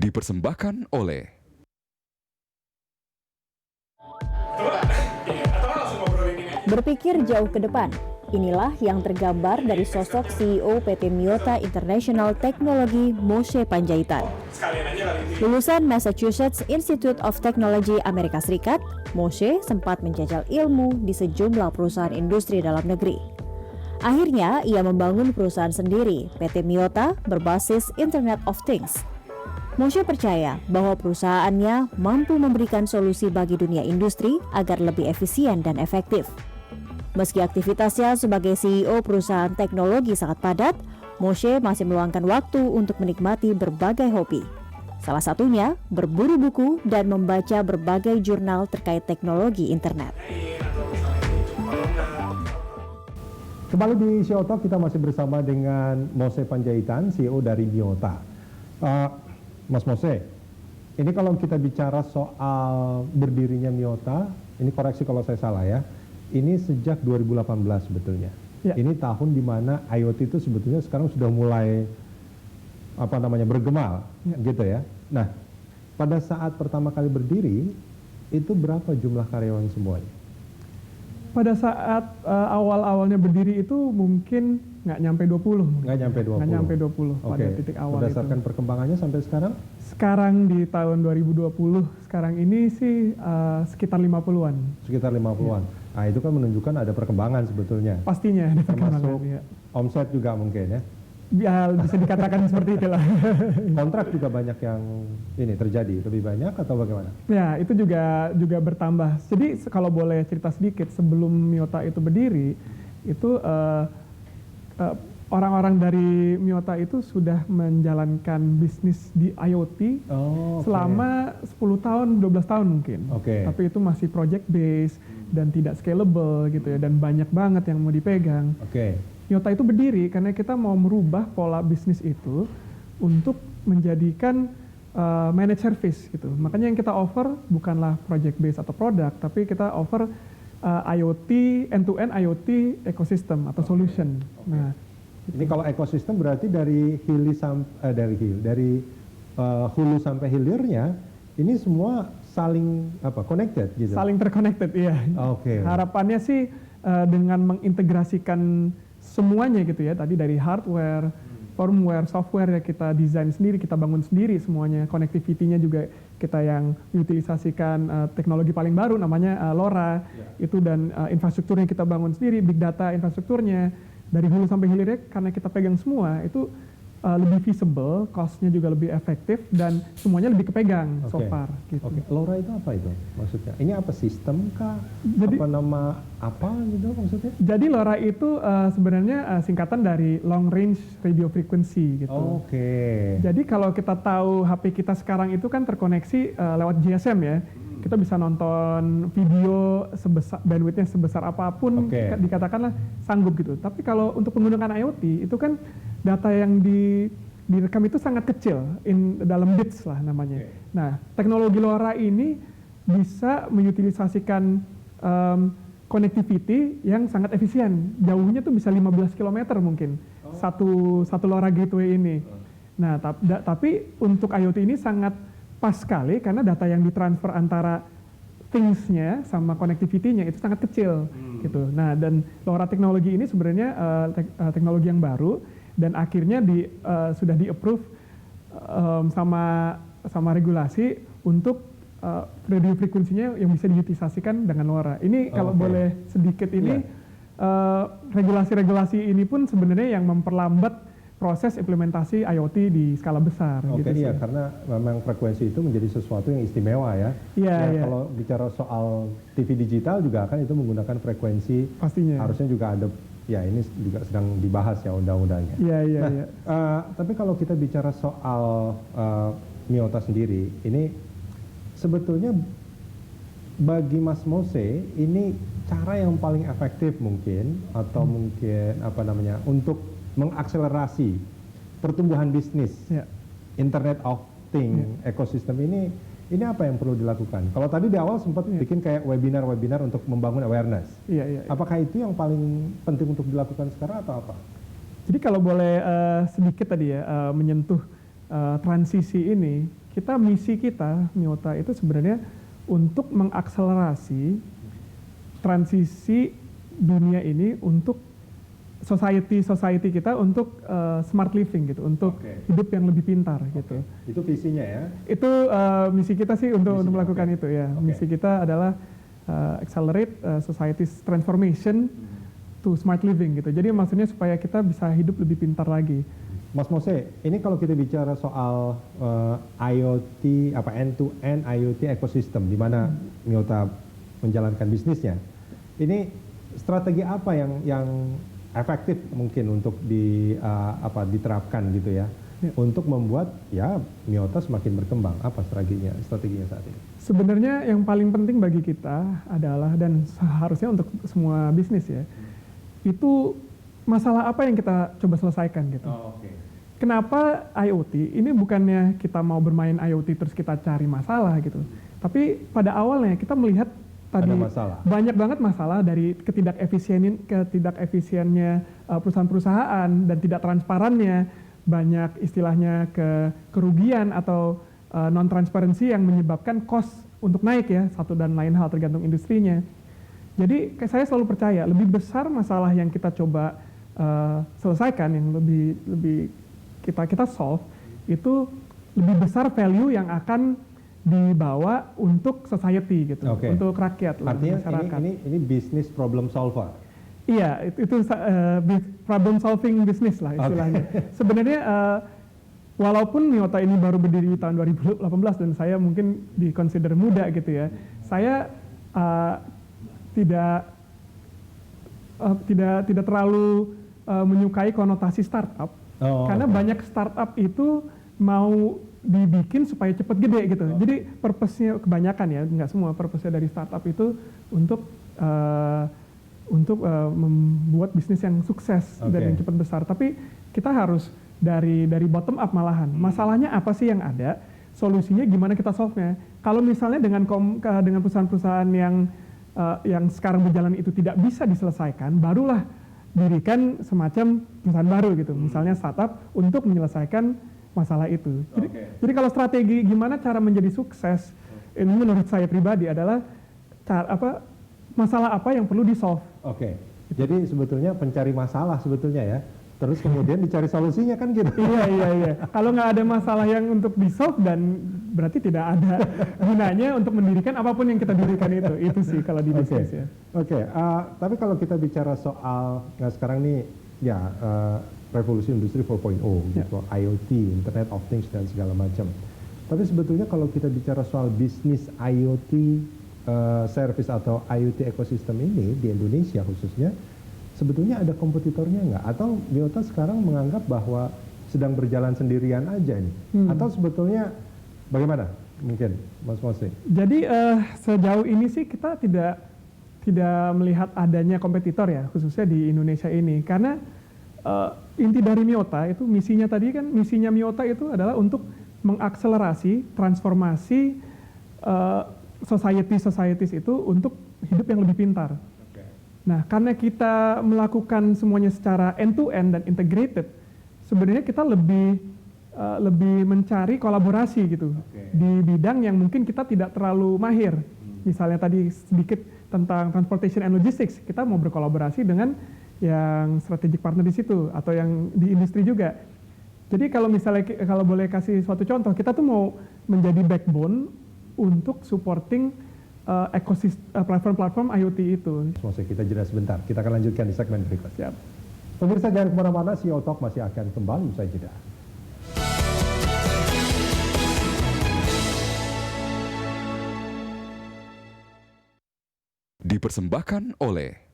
dipersembahkan oleh Berpikir jauh ke depan, inilah yang tergambar dari sosok CEO PT Miyota International Technology Moshe Panjaitan. Lulusan Massachusetts Institute of Technology Amerika Serikat, Moshe sempat menjajal ilmu di sejumlah perusahaan industri dalam negeri. Akhirnya, ia membangun perusahaan sendiri, PT Miyota, berbasis Internet of Things. Moshe percaya bahwa perusahaannya mampu memberikan solusi bagi dunia industri agar lebih efisien dan efektif. Meski aktivitasnya sebagai CEO perusahaan teknologi sangat padat, Moshe masih meluangkan waktu untuk menikmati berbagai hobi. Salah satunya berburu buku dan membaca berbagai jurnal terkait teknologi internet. Kembali di Show Talk, kita masih bersama dengan Moshe Panjaitan, CEO dari Miyota. Mas Moshe, ini kalau kita bicara soal berdirinya Miyota, ini koreksi kalau saya salah ya, ini sejak 2018 sebetulnya. Ya. Ini tahun di mana IoT itu sebetulnya sekarang sudah mulai bergema, gitu ya. Nah, pada saat pertama kali berdiri, itu berapa jumlah karyawan semuanya? Pada saat awal-awalnya berdiri itu mungkin nggak nyampe 20. Nggak nyampe 20 pada titik awal. Berdasarkan itu. Perkembangannya sampai sekarang? Sekarang di tahun 2020, sekarang ini sih sekitar 50-an. Sekitar 50-an. Ya. Nah, itu kan menunjukkan ada perkembangan sebetulnya. Pastinya ada perkembangan. Termasuk ya. omset juga mungkin ya? Ya, bisa dikatakan seperti itulah. Kontrak juga banyak yang ini terjadi, lebih banyak atau bagaimana? Ya, itu juga bertambah. Jadi kalau boleh cerita sedikit, sebelum Miyota itu berdiri, itu orang-orang dari Miyota itu sudah menjalankan bisnis di IoT selama 10 tahun, 12 tahun mungkin. Tapi itu masih project based dan tidak scalable gitu ya, dan banyak banget yang mau dipegang. Miyota itu berdiri karena kita mau merubah pola bisnis itu untuk menjadikan managed service gitu. Makanya yang kita offer bukanlah project based atau produk, tapi kita offer IoT, end-to-end IoT ecosystem atau solution. Nah, ini kalau ekosistem berarti dari hulu sampai hilirnya ini semua saling connected gitu. Saling terconnected, iya. Harapannya sih dengan mengintegrasikan semuanya gitu ya, tadi dari hardware, firmware, software yang kita desain sendiri, kita bangun sendiri semuanya, connectivity-nya juga kita yang utilisasikan teknologi paling baru namanya LoRa, itu dan infrastrukturnya kita bangun sendiri, big data infrastrukturnya, dari hulu sampai hilirnya karena kita pegang semua, itu lebih visible, cost-nya juga lebih efektif, dan semuanya lebih kepegang so far. Gitu. LoRa itu apa itu maksudnya? Ini apa, sistem kah? Jadi, apa gitu maksudnya? Jadi LoRa itu sebenarnya singkatan dari Long Range Radio Frequency gitu. Jadi kalau kita tahu HP kita sekarang itu kan terkoneksi lewat GSM ya, kita bisa nonton video bandwidth-nya sebesar apapun, dikatakanlah sanggup gitu. Tapi kalau untuk menggunakan IoT itu kan data yang direkam itu sangat kecil, dalam bits lah namanya. Nah, teknologi LoRa ini bisa mengutilisasikan connectivity yang sangat efisien. Jauhnya tuh bisa 15 km mungkin, satu LoRa gateway ini. Nah, tapi untuk IoT ini sangat pas sekali karena data yang ditransfer antara things-nya sama connectivity-nya itu sangat kecil gitu. Nah, dan LoRa teknologi ini sebenarnya teknologi yang baru dan akhirnya sudah di-approve sama regulasi untuk radio frekuensinya yang bisa diutilisasikan dengan LoRa. Ini kalau boleh sedikit ini regulasi-regulasi ini pun sebenarnya yang memperlambat proses implementasi IoT di skala besar. Karena memang frekuensi itu menjadi sesuatu yang istimewa ya. Kalau bicara soal TV digital juga kan itu menggunakan frekuensi. Pastinya. Harusnya juga ada, ya ini juga sedang dibahas ya undang-undangnya. Tapi kalau kita bicara soal Miyota sendiri, ini sebetulnya bagi Mas Moshe ini cara yang paling efektif mungkin atau mungkin untuk mengakselerasi pertumbuhan bisnis Internet of Things ekosistem ini apa yang perlu dilakukan? Kalau tadi di awal sempat bikin kayak webinar untuk membangun awareness. Apakah itu yang paling penting untuk dilakukan sekarang atau apa? Jadi kalau boleh sedikit tadi ya menyentuh transisi ini, misi kita Miyota itu sebenarnya untuk mengakselerasi transisi dunia ini untuk society kita untuk smart living gitu, untuk hidup yang lebih pintar gitu. Itu visinya ya? Itu misi kita sih untuk melakukan itu ya. Misi kita adalah accelerate society's transformation to smart living gitu. Jadi maksudnya supaya kita bisa hidup lebih pintar lagi. Mas Mose, ini kalau kita bicara soal IoT, end-to-end IoT ecosystem, di mana Miyota menjalankan bisnisnya, ini strategi apa yang efektif mungkin untuk diterapkan gitu ya, untuk membuat ya Miyota semakin berkembang? Apa strateginya saat ini? Sebenarnya yang paling penting bagi kita adalah, dan seharusnya untuk semua bisnis ya, itu masalah apa yang kita coba selesaikan gitu. Kenapa IoT? Ini bukannya kita mau bermain IoT terus kita cari masalah gitu. Tapi pada awalnya kita melihat tadi banyak banget masalah dari ketidakefisiennya perusahaan-perusahaan dan tidak transparannya, banyak istilahnya kerugian atau non-transparency yang menyebabkan cost untuk naik ya, satu dan lain hal tergantung industrinya. Jadi saya selalu percaya lebih besar masalah yang kita coba selesaikan, yang lebih kita solve, itu lebih besar value yang akan dibawa untuk society gitu, untuk rakyat, artinya masyarakat. Ini business problem solver. Iya, itu problem solving business lah istilahnya. Sebenarnya walaupun Miyota ini baru berdiri tahun 2018 dan saya mungkin di-consider muda gitu ya, saya tidak terlalu menyukai konotasi startup, karena banyak startup itu mau dibikin supaya cepat gede gitu. Jadi purpose-nya kebanyakan ya, nggak semua, purpose-nya dari startup itu untuk membuat bisnis yang sukses dan yang cepat besar. Tapi kita harus dari bottom up malahan. Masalahnya apa sih yang ada? Solusinya gimana kita solve-nya? Kalau misalnya dengan perusahaan-perusahaan yang sekarang berjalan itu tidak bisa diselesaikan, barulah dirikan semacam perusahaan baru gitu. Misalnya startup untuk menyelesaikan masalah itu. Jadi kalau strategi gimana cara menjadi sukses, ini menurut saya pribadi adalah masalah apa yang perlu di-solve. Jadi sebetulnya pencari masalah sebetulnya ya, terus kemudian dicari solusinya kan gitu. Iya. Kalau nggak ada masalah yang untuk di-solve, dan berarti tidak ada gunanya untuk mendirikan apapun yang kita dirikan itu. Itu sih kalau di bisnis ya. Tapi kalau kita bicara soal sekarang nih ya revolusi industri 4.0 gitu, IoT, Internet of Things dan segala macam. Tapi sebetulnya kalau kita bicara soal bisnis IoT service atau IoT ekosistem ini di Indonesia khususnya, sebetulnya ada kompetitornya nggak? Atau Miyota sekarang menganggap bahwa sedang berjalan sendirian aja nih? Atau sebetulnya bagaimana? Mungkin Mas Mose. Jadi sejauh ini sih kita tidak melihat adanya kompetitor ya, khususnya di Indonesia ini, karena inti dari Miyota itu misinya Miyota itu adalah untuk mengakselerasi transformasi societies itu untuk hidup yang lebih pintar. Nah, karena kita melakukan semuanya secara end-to-end dan integrated, sebenarnya kita lebih mencari kolaborasi gitu di bidang yang mungkin kita tidak terlalu mahir. Misalnya tadi sedikit tentang transportation and logistics, kita mau berkolaborasi dengan yang strategic partner di situ atau yang di industri juga. Jadi kalau boleh kasih suatu contoh, kita tuh mau menjadi backbone untuk supporting platform IoT itu. Maksudnya kita jeda sebentar, kita akan lanjutkan di segmen berikutnya. Siap. Pemirsa jangan kemana-mana, CEO Talk masih akan kembali usai jeda. Dipersembahkan oleh